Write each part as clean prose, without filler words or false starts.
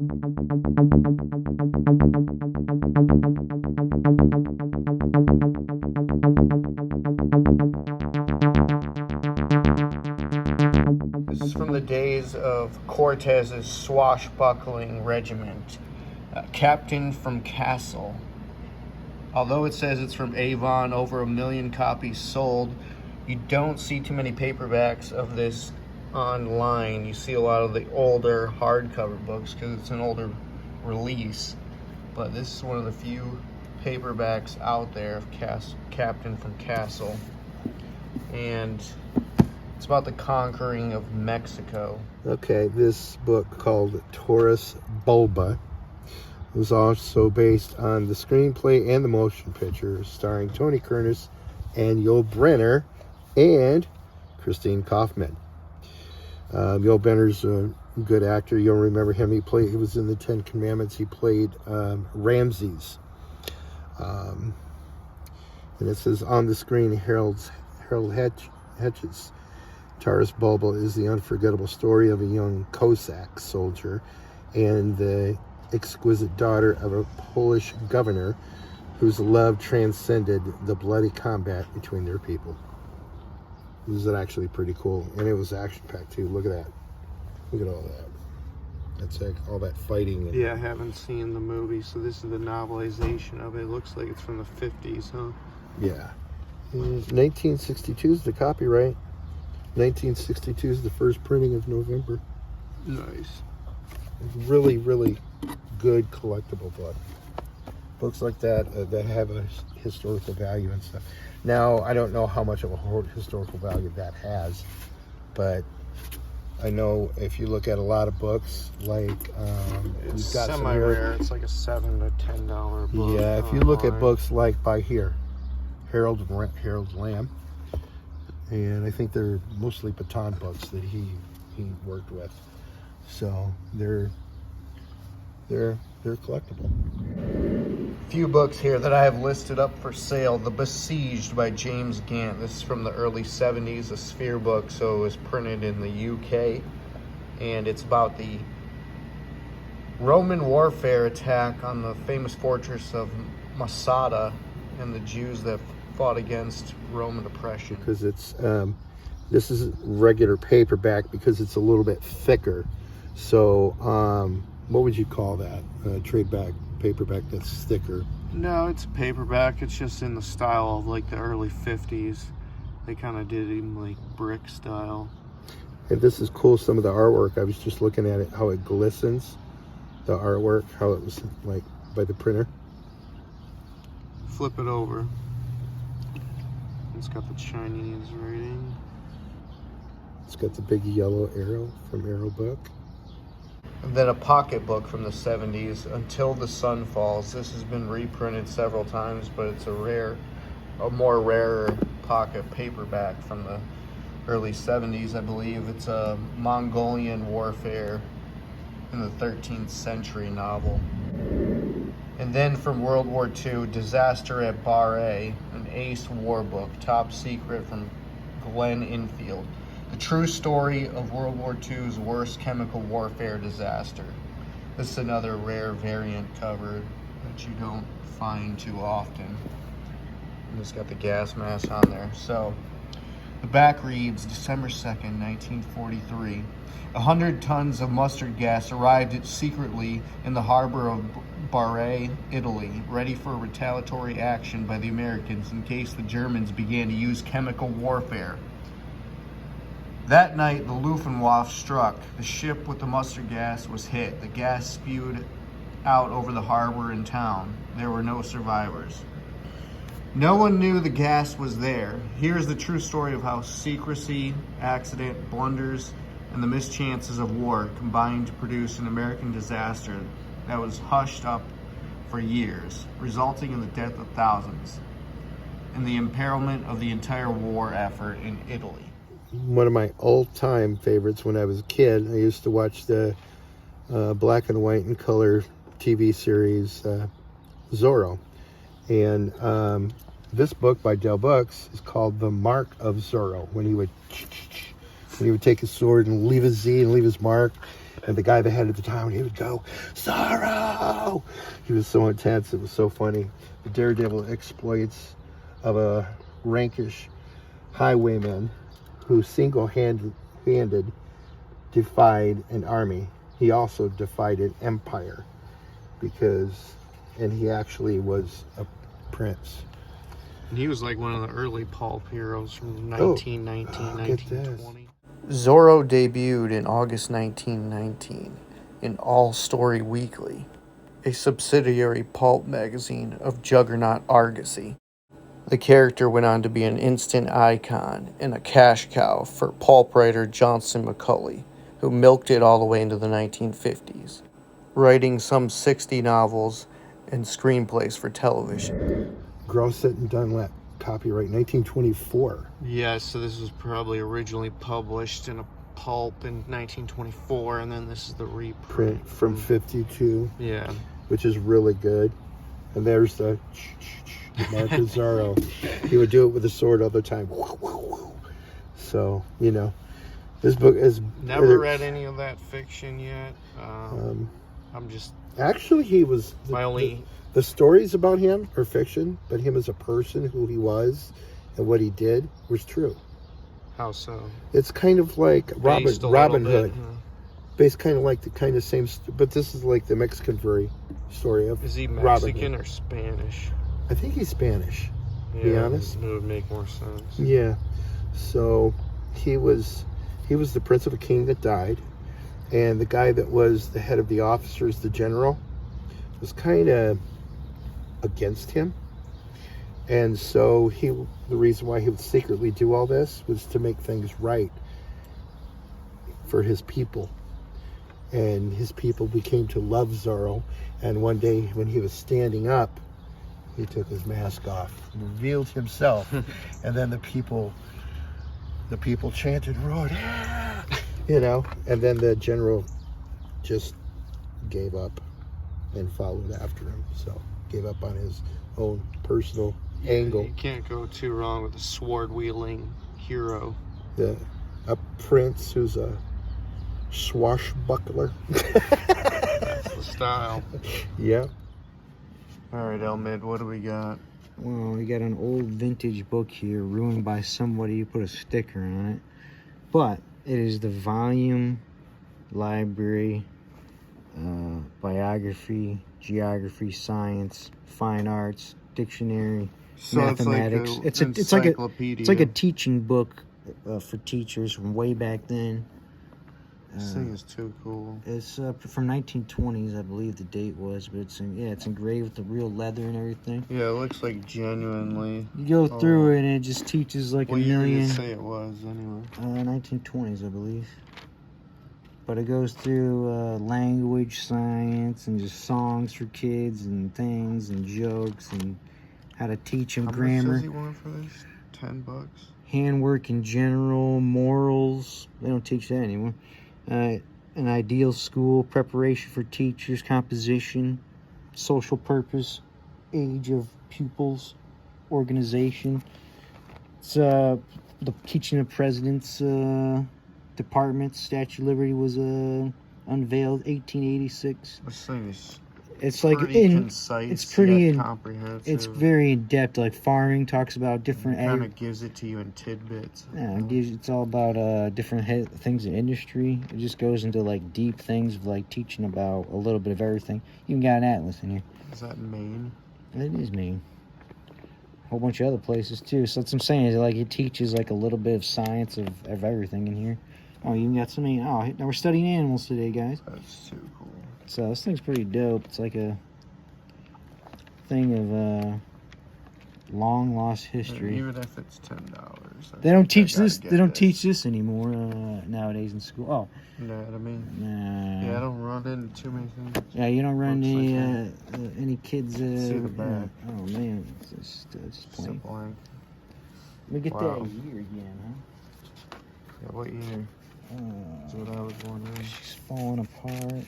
This is from the days of Cortez's swashbuckling regiment, Captain from Castle. Although it says it's from Avon, over 1 million copies sold, you don't see too many paperbacks of this online. You see a lot of the older hardcover books because it's an older release. But this is one of the few paperbacks out there of Captain from Castle. And it's about the conquering of Mexico. Okay, this book called Taurus Bulba was also based on the screenplay and the motion picture, starring Tony Curtis and Yul Brynner and Christine Kaufman. Yul Brynner's a good actor. You'll remember him. He was in the Ten Commandments. He played Ramses. And it says on the screen, Harold Hedges. Taurus Bulba is the unforgettable story of a young Cossack soldier and the exquisite daughter of a Polish governor whose love transcended the bloody combat between their people. This is actually pretty cool, and it was action-packed too. Look at that. Look at all that. That's like all that fighting. Yeah, I haven't seen the movie, so this is the novelization of it. It looks like it's from the 50s, huh? Yeah. 1962 is the copyright. 1962 is the first printing of November. Nice. Really, really good collectible book. Books like that that have a historical value and stuff. Now, I don't know how much of a historical value that has, but I know if you look at a lot of books, like it's semi-rare. It's like a $7 to $10 book. Yeah, if you look at books like by here, Harold Lamb, and I think they're mostly baton books that he worked with, so they're collectible. Few books here that I have listed up for sale. The Besieged by James Gant. This is from the early 70s, a Sphere book, so it was printed in the UK, and it's about the Roman warfare attack on the famous fortress of Masada and the Jews that fought against Roman oppression. Because it's this is regular paperback because it's a little bit thicker. So what would you call that? Paperback that's thicker. No, it's a paperback. It's just in the style of like the early 50s. They kind of did him like brick style. And this is cool. Some of the artwork, I was just looking at it, how it glistens. The artwork, how it was like by the printer. Flip it over. It's got the Chinese writing. It's got the big yellow arrow from Arrow Book. And then a pocket book from the 70s, Until the Sun Falls. This has been reprinted several times, but it's a more rarer pocket paperback from the early 70s, I believe. It's a Mongolian warfare in the 13th century novel. And then from World War II, Disaster at Bar A, an ace war book, top secret from Glenn Infield. The true story of World War II's worst chemical warfare disaster. This is another rare variant cover that you don't find too often. And it's got the gas mask on there. So the back reads, December 2nd, 1943. 100 tons of mustard gas arrived secretly in the harbor of Bari, Italy, ready for retaliatory action by the Americans in case the Germans began to use chemical warfare. That night, the Luftwaffe struck. The ship with the mustard gas was hit. The gas spewed out over the harbor and town. There were no survivors. No one knew the gas was there. Here's the true story of how secrecy, accident, blunders, and the mischances of war combined to produce an American disaster that was hushed up for years, resulting in the death of thousands and the imperilment of the entire war effort in Italy. One of my all-time favorites when I was a kid, I used to watch the black and white and color TV series Zorro. And this book by Dell Books is called The Mark of Zorro, when he would take his sword and leave his Z and leave his mark. And the guy, the head of the town, he would go, Zorro! He was so intense, it was so funny. The daredevil exploits of a rankish highwayman who single-handed defied an army. He also defied an empire and he actually was a prince. And he was like one of the early pulp heroes from 1919, 1920. Zorro debuted in August 1919 in All Story Weekly, a subsidiary pulp magazine of Juggernaut Argosy. The character went on to be an instant icon and a cash cow for pulp writer Johnson McCulley, who milked it all the way into the 1950s, writing some 60 novels and screenplays for television. Grosset and Dunlap, copyright 1924. Yeah, so this was probably originally published in a pulp in 1924, and then this is the reprint from 52. Yeah. Which is really good. And there's the mark of Zorro. He would do it with a sword all the time. So, you know, this book is... Never read any of that fiction yet. I'm just... Actually, he was... The stories about him are fiction, but him as a person, who he was, and what he did was true. How so? It's kind of like Robin Hood. Huh? Based kind of like the kind of same... But this is like the Mexican story of Is he Robin Mexican Hood. Or Spanish? I think he's Spanish, to be honest. It would make more sense. Yeah. So he was the prince of a king that died, and the guy that was the head of the officers, the general, was kind of against him. And so the reason why he would secretly do all this was to make things right for his people. And his people became to love Zorro. And one day when he was standing up, he took his mask off, revealed himself, and then the people chanted, roared, ah! You know, and then the general just gave up and followed after him. So gave up on his own personal angle. You can't go too wrong with a sword-wielding hero. A prince who's a swashbuckler. That's the style. Yeah. All right, Elmid, what do we got? Well, we got an old vintage book here, ruined by somebody who put a sticker on it. But it is the volume, library, biography, geography, science, fine arts, dictionary, mathematics. It's like a teaching book for teachers from way back then. This thing is too cool. It's from 1920s, I believe the date was, but it's engraved with the real leather and everything. Yeah, it looks like genuinely. You go through it and it just teaches like a million. What year did it say it was anyway? 1920s, I believe. But it goes through language, science, and just songs for kids and things and jokes and how to teach them grammar. How much does he want for this? $10? Handwork in general, morals. They don't teach that anymore. An ideal school, preparation for teachers, composition, social purpose, age of pupils, organization. It's the teaching of president's department. Statue of Liberty was unveiled 1886. This thing is it's like concise. It's pretty comprehensive. It's very in depth. Like farming talks about different. It kind of gives it to you in tidbits. Yeah, it's all about different things in industry. It just goes into like deep things of like teaching about a little bit of everything. You even got an atlas in here. Is that Maine? It is Maine. A whole bunch of other places too. So that's what I'm saying. Is like it teaches like a little bit of science of everything in here. Oh, you even got so many. Oh, now we're studying animals today, guys. That's too cool. So this thing's pretty dope. It's like a thing of long lost history. Even if it's $10, they don't teach this. They don't teach this anymore nowadays in school. Oh, anatomy. Nah. Yeah, I don't run into too many things. Yeah, you don't run any kids. See the back. Oh man, it's just plain. Blank. Let me get that year again, huh? Yeah, what year? That's what I was wondering. She's falling apart.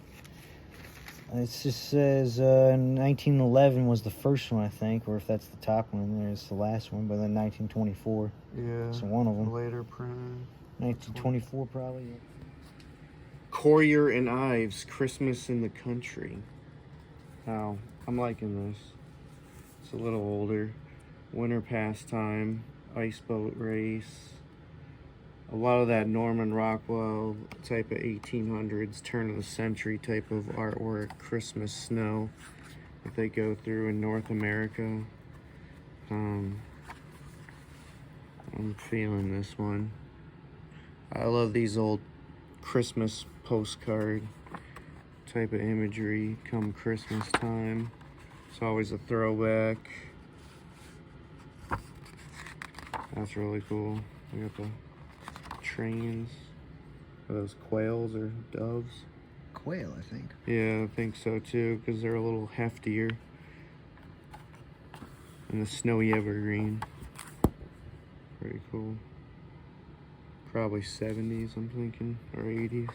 It just says 1911 was the first one, I think, or if that's the top one, there's the last one, but then 1924. Yeah. So one of them. Later printed. 1924 probably. Collier and Ives, Christmas in the Country. Wow, I'm liking this. It's a little older. Winter Pastime, Ice Boat Race. A lot of that Norman Rockwell type of 1800s, turn of the century type of artwork. Christmas Snow that they go through in North America. I'm feeling this one. I love these old Christmas postcard type of imagery come Christmas time. It's always a throwback. That's really cool. We got the trains. Are those quails or doves? Quail, I think. Yeah, I think so too, because they're a little heftier. And the snowy evergreen. Pretty cool. Probably 70s, I'm thinking, or 80s.